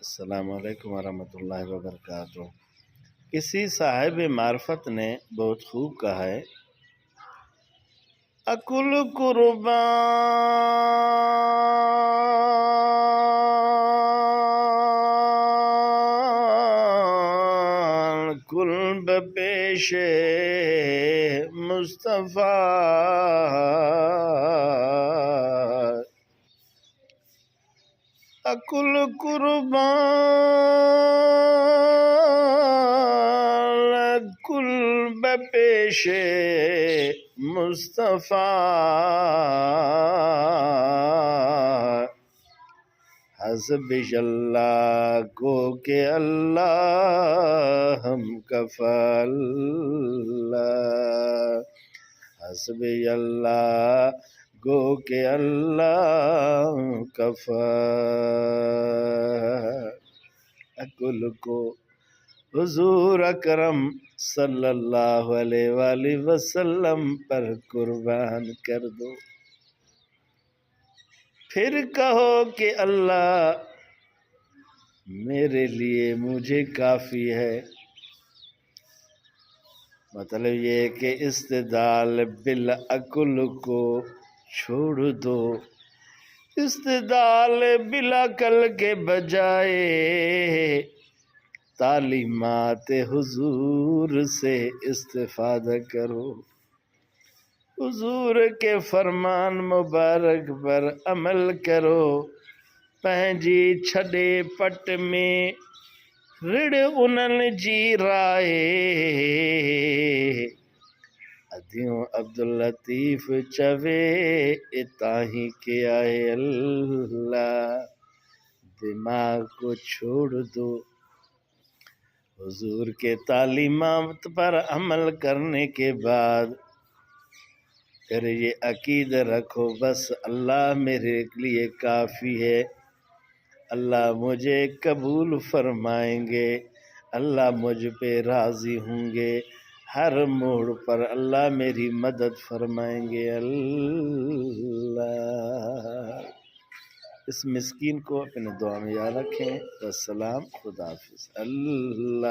السلام علیکم ورحمۃ اللہ وبرکاتہ۔ کسی صاحب معرفت نے بہت خوب کہا ہے، اکل قربان کل بپیش مصطفیٰ، اکل قربان کل بپیش مصطفیٰ، حسبی اللہ کو کہ اللہ ہم کفی اللہ، حسبی اللہ گو کہ اللہ کفی۔ اکل کو حضور اکرم صلی اللہ علیہ وآلہ وسلم پر قربان کر دو، پھر کہو کہ اللہ میرے لیے مجھے کافی ہے۔ مطلب یہ کہ استدلال بالعقل کو چھوڑ دو، استدلال بالعقل کے بجائے تعلیمات حضور سے استفادہ کرو، حضور کے فرمان مبارک پر عمل کرو۔ پنجی چھڑے پٹ میں رڑ انن جی رائے، ادھیوں عبداللطیف چوے اتاہی کے آئے اللہ، دماغ کو چھوڑ دو، حضور کے تعلیمات پر عمل کرنے کے بعد پھر یہ عقیدہ رکھو بس اللہ میرے لیے کافی ہے، اللہ مجھے قبول فرمائیں گے، اللہ مجھ پہ راضی ہوں گے، ہر موڑ پر اللہ میری مدد فرمائیں گے اللہ۔ اس مسکین کو اپنے دعا میں یاد رکھیں۔ السلام، خدا حافظ، اللہ۔